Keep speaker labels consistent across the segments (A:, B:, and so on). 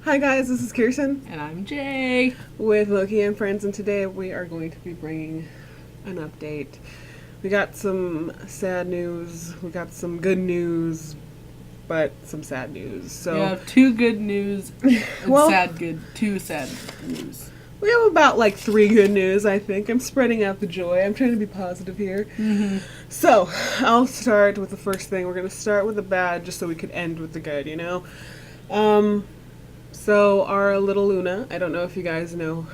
A: Hi guys, this is Kirsten
B: And I'm Jay.
A: with Loki and Friends, and today we are going to be bringing an update. We got some sad news, we got some good news, but some sad news.
B: We
A: So
B: have two good news and
A: Well-
B: two sad news.
A: we have about like 3 good news, I think. I'm spreading out the joy. I'm trying to be positive here.
B: Mm-hmm.
A: So I'll start with the first thing. We're going to start with the bad just so we could end with the good, you know? So our little Luna, I don't know if you guys know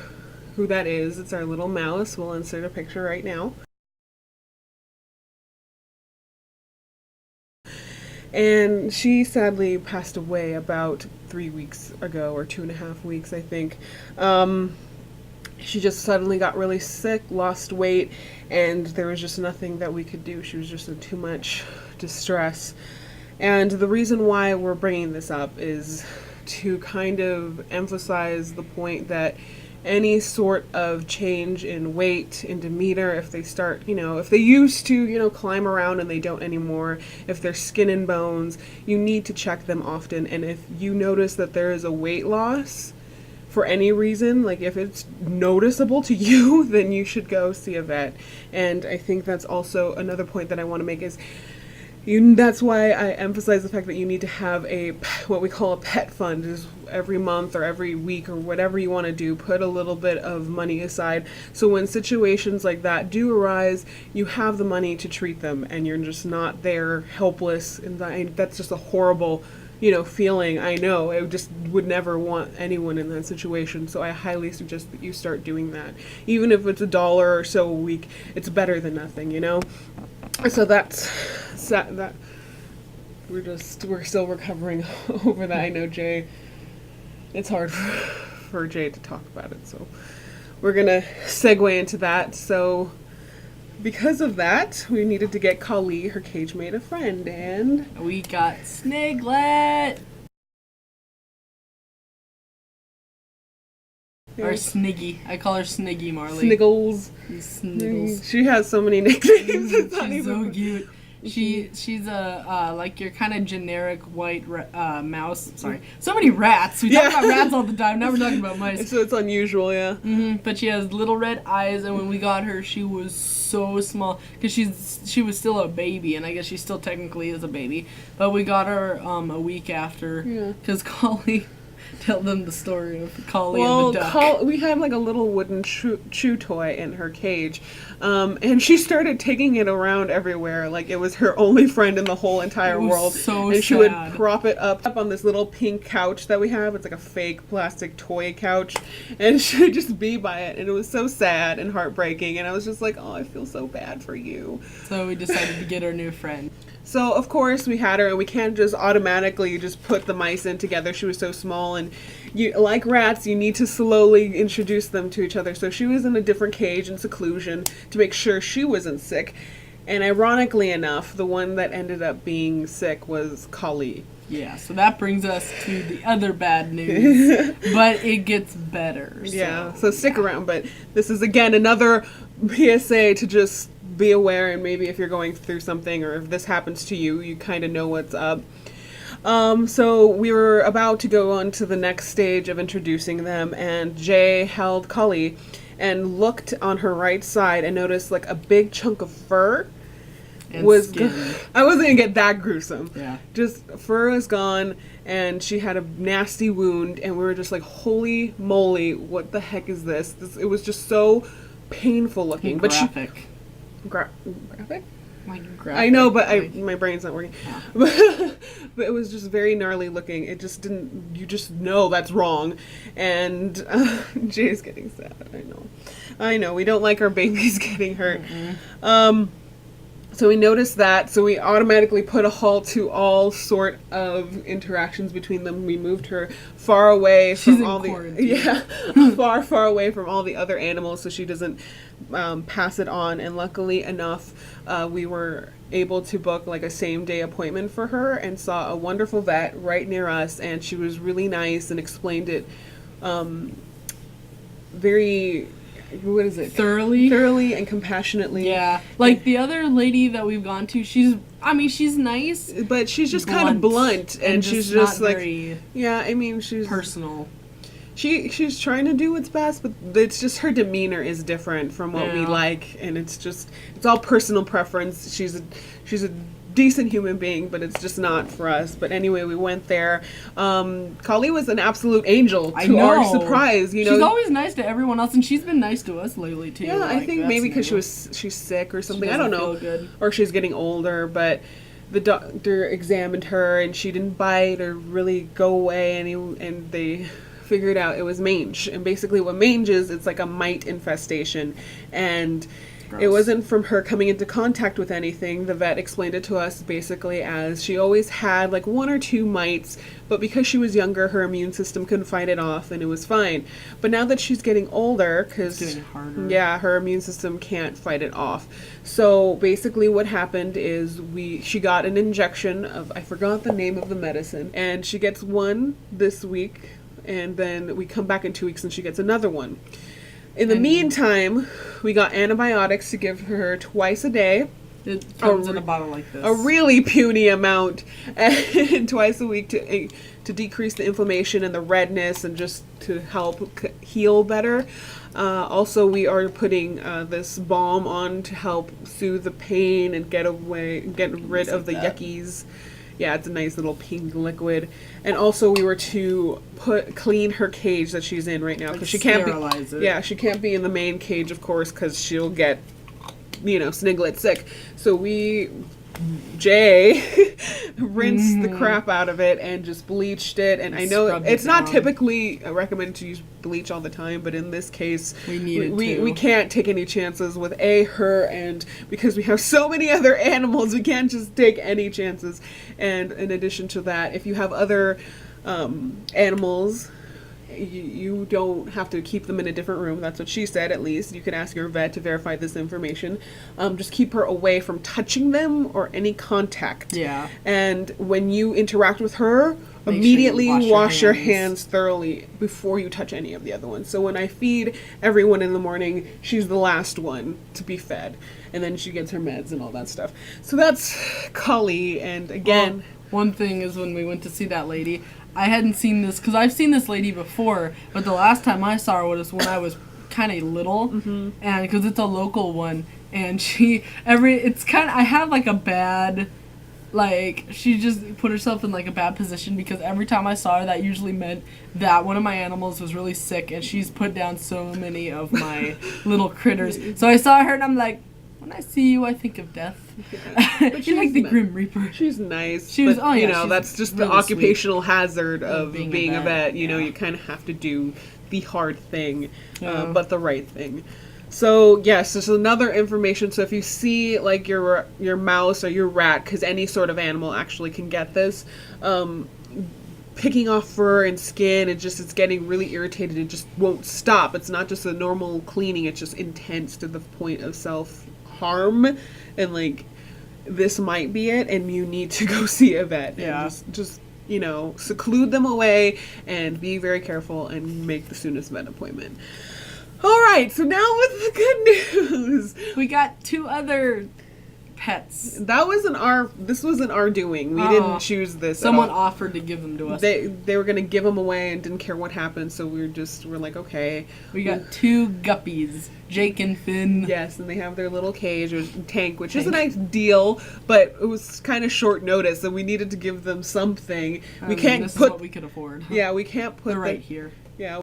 A: who that is. It's our little mouse. We'll insert a picture right now. And she sadly passed away about 3 weeks ago, or 2.5 weeks, I think. She just suddenly got really sick, lost weight, and there was just nothing that we could do. She was just in too much distress. And the reason why we're bringing this up is to kind of emphasize the point that any sort of change in weight, in demeanor, if they start, if they used to, climb around and they don't anymore, if they're skin and bones, you need to check them often. And if you notice that there is a weight loss for any reason, like if it's noticeable to you, then you should go see a vet. And I think that's also another point that I want to make is that's why I emphasize the fact that you need to have what we call a pet fund. Is every month or every week or whatever you want to do, put a little bit of money aside, so when situations like that do arise, you have the money to treat them and you're just not there helpless. And that's just a horrible feeling. I know. I just would never want anyone in that situation. So I highly suggest that you start doing that. Even if it's $1 or so a week, it's better than nothing. So that's that. We're still recovering over that. I know Jay. It's hard for Jay to talk about it. So we're gonna segue into that. So because of that, we needed to get Kali, her cage mate, a friend, and
B: We got Sniglet! Or Sniggy. I call her Sniggy Marley.
A: Sniggles.
B: Sniggles.
A: She has so many nicknames. It's not
B: She's so
A: even.
B: cute. She's a like your kind of generic white mouse. Sorry, so many rats. We talk
A: Yeah.
B: about rats all the time. Now we're talking about mice.
A: So it's unusual, yeah.
B: But she has little red eyes, and when we got her, she was so small because she was still a baby, and I guess she still technically is a baby. But we got her a week after
A: Yeah.
B: because Collie. Tell them the story of Collie
A: Well,
B: and the duck.
A: we had like a little wooden chew toy in her cage, and she started taking it around everywhere like it was her only friend in the whole entire
B: It was
A: world.
B: so
A: and she would
B: sad.
A: prop it up on this little pink couch that we have. It's like a fake plastic toy couch, and she would just be by it, and it was so sad and heartbreaking. And I was just like, oh, I feel so bad for you.
B: So we decided to get her new friend.
A: So of course we had her, and we can't just automatically just put the mice in together. She was so small, and like rats, you need to slowly introduce them to each other. So she was in a different cage in seclusion to make sure she wasn't sick. And ironically enough, the one that ended up being sick was Kali.
B: Yeah, so that brings us to the other bad news, but it gets better.
A: Yeah, so stick around. But this is again another PSA to just be aware, and maybe if you're going through something or if this happens to you, you kind of know what's up. So we were about to go on to the next stage of introducing them, and Jay held Kali and looked on her right side and noticed like a big chunk of fur
B: And
A: was
B: skin.
A: I wasn't gonna get that gruesome.
B: Yeah.
A: Just fur was gone, and she had a nasty wound, and we were just like, holy moly, what the heck is this? It was just so painful looking. But
B: Graphic.
A: graphic?
B: Like graphic.
A: I know, but
B: like-
A: my brain's not working.
B: Yeah.
A: But it was just very gnarly looking. It just didn't. You just know that's wrong. And Jay's getting sad. I know. We don't like our babies getting hurt. So we noticed that, so we automatically put a halt to all sort of interactions between them. We moved her far away
B: She's
A: from
B: in
A: all
B: quarantine.
A: far away from all the other animals, so she doesn't pass it on. And luckily enough, we were able to book like a same-day appointment for her and saw a wonderful vet right near us, and she was really nice and explained it very what is it?
B: thoroughly.
A: And compassionately.
B: Yeah, like the other lady that we've gone to, she's nice,
A: But she's just kind of blunt, and she's just
B: not
A: like,
B: very
A: yeah, I mean, she's
B: personal.
A: She's trying to do what's best, but it's just her demeanor is different from what we
B: Yeah.
A: like, and it's all personal preference. She's a decent human being, but it's just not for us. But anyway, we went there. Kali was an absolute angel
B: I
A: to
B: know.
A: our surprise. You know,
B: She's always nice to everyone else, and she's been nice to us lately too.
A: yeah, I
B: Like,
A: think
B: that's
A: maybe because
B: new.
A: she's sick or
B: She
A: something. I don't
B: doesn't
A: know,
B: feel good.
A: or she's getting older, but. The doctor examined her, and she didn't bite or really go away, and they figured out it was mange. And basically what mange is, it's like a mite infestation, and it
B: Gross.
A: wasn't from her coming into contact with anything. The vet explained it to us basically as she always had like 1 or 2 mites, but because she was younger, her immune system couldn't fight it off, and it was fine. But now that she's getting older, because
B: It's getting harder.
A: yeah, her immune system can't fight it off. So basically what happened is she got an injection of, I forgot the name of the medicine, and she gets one this week, and then we come back in 2 weeks and she gets another one. In the meantime, we got antibiotics to give her twice a day,
B: It comes in a bottle like this.
A: a really puny amount, and twice a week to decrease the inflammation and the redness and just to help heal better. Also, we are putting this balm on to help soothe the pain and get rid of the
B: like that.
A: yuckies. Yeah, it's a nice little pink liquid. And also, we were to clean her cage that she's in right now because
B: Like
A: she can't
B: sterilize
A: be.
B: it.
A: Yeah, she can't be in the main cage, of course, because she'll get, sniglet sick. So Jay rinsed the crap out of it and just bleached it. And I know
B: Scrubbed it
A: it's not
B: down.
A: typically recommended to use bleach all the time, but in this case,
B: We needed to.
A: we can't take any chances with her, and because we have so many other animals, we can't just take any chances. And in addition to that, if you have other animals, you don't have to keep them in a different room. That's what she said, at least. You can ask your vet to verify this information. Just keep her away from touching them or any contact.
B: Yeah.
A: And when you interact with her,
B: Make sure you
A: immediately wash your
B: hands.
A: hands thoroughly before you touch any of the other ones. So when I feed everyone in the morning, she's the last one to be fed. And then she gets her meds and all that stuff. So that's Kali. And again...
B: One thing is when we went to see that lady, I hadn't seen this, because I've seen this lady before, but the last time I saw her was when I was kind of little, and because it's a local one, and I had like a bad, like, she just put herself in like a bad position, because every time I saw her, that usually meant that one of my animals was really sick, and she's put down so many of my little critters. So I saw her, and I'm like, when I see you, I think of death.
A: But
B: You're like
A: she's
B: the
A: not-
B: Grim Reaper.
A: She's nice.
B: She was-
A: but,
B: oh, yeah, she's
A: that's just the
B: really
A: occupational hazard of
B: being a
A: being a vet.
B: vet,
A: You know,
B: yeah.
A: you kind of have to do the hard thing,
B: Yeah.
A: but the right thing. So, yes, there's another information. So if you see, like, your mouse or your rat, because any sort of animal actually can get this, picking off fur and skin, it's getting really irritated. It just won't stop. It's not just a normal cleaning. It's just intense to the point of self-harm. And, like, this might be it, and you need to go see a vet.
B: Yeah.
A: And just seclude them away and be very careful and make the soonest vet appointment. All right, so now with the good news.
B: We got 2 other pets.
A: This wasn't our doing. We
B: Oh.
A: didn't choose this. at
B: Someone
A: all.
B: offered to give them to us.
A: They were gonna give them away and didn't care what happened, so we're like, okay.
B: We got 2 guppies, Jake and Finn.
A: Yes, and they have their little cage or tank, which is a nice deal, but it was kind of short notice, so we needed to give them something. We can't
B: This is
A: put.
B: what we could afford.
A: Yeah, we can't put.
B: They're right here.
A: Yeah.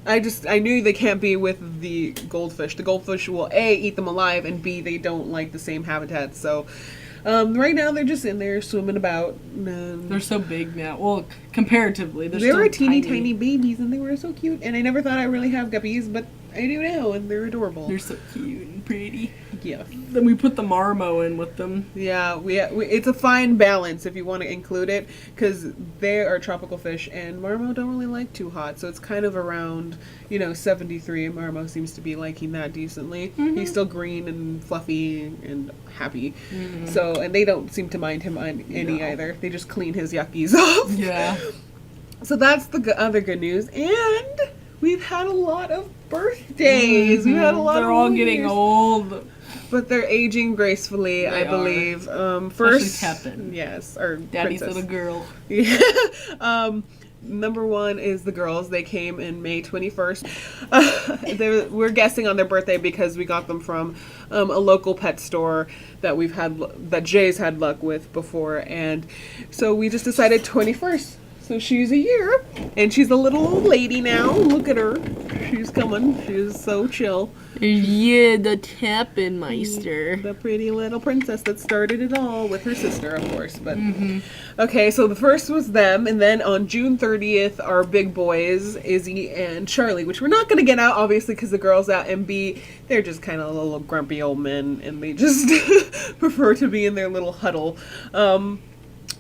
A: I knew they can't be with the goldfish. The goldfish will A, eat them alive, and B, they don't like the same habitat. So right now they're just in there swimming about.
B: They're so big now. Well, comparatively, they're
A: They
B: still
A: were tiny babies, and they were so cute. And I never thought I'd really have guppies, but I do now, and they're adorable.
B: They're so cute and pretty.
A: Yeah.
B: Then we put the Marmo in with them.
A: Yeah, we it's a fine balance if you want to include it, because they are tropical fish, and Marmo don't really like too hot, so it's kind of around 73, and Marmo seems to be liking that decently. He's still green and fluffy and happy, so, and they don't seem to mind him any
B: No.
A: either. They just clean his yuckies off.
B: Yeah.
A: So that's the other good news. And we've had a lot of birthdays. We've had a lot
B: They're
A: of
B: all
A: New
B: getting
A: Year's.
B: old.
A: But they're aging gracefully,
B: They
A: I
B: are.
A: believe. First,
B: Teppan.
A: yes, our
B: Daddy's
A: princess.
B: little girl.
A: Yeah. Number one is the girls. They came in May 21st. We're guessing on their birthday because we got them from a local pet store that Jay's had luck with before, and so we just decided 21st. So she's a year, and she's a little old lady now. Look at her. She's coming. She's so chill.
B: Yeah, the Tappenmeister.
A: The pretty little princess that started it all with her sister, of course. But okay, so the first was them, and then on June 30th, our big boys, Izzy and Charlie, which we're not going to get out, obviously, because the girls out and B, they're just kind of little grumpy old men, and they just prefer to be in their little huddle.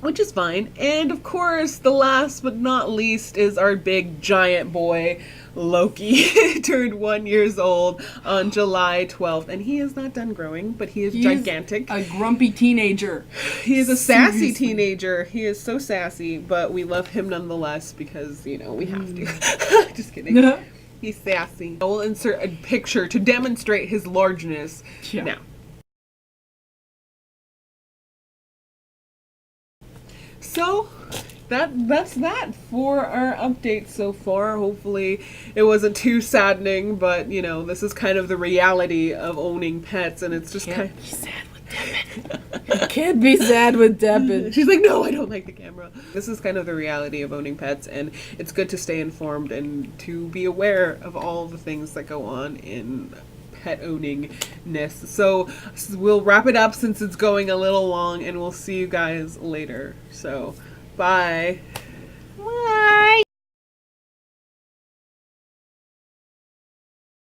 A: Which is fine. And of course, the last but not least is our big giant boy, Loki. Turned 1 year old on July 12th. And he is not done growing, but he is gigantic.
B: A grumpy teenager.
A: He is a sassy
B: Seriously.
A: teenager. He is so sassy, but we love him nonetheless because, we have to. Just kidding. He's sassy. I will insert a picture to demonstrate his largeness
B: Yeah.
A: now. So that's that for our update so far. Hopefully it wasn't too saddening, but this is kind of the reality of owning pets, and it's just kind
B: Can't be sad with Deppin. Can't be sad with Deppin.
A: She's like, no, I don't like the camera. This is kind of the reality of owning pets, and it's good to stay informed and to be aware of all the things that go on in pet owningness. So we'll wrap it up since it's going a little long, and we'll see you guys later. So bye.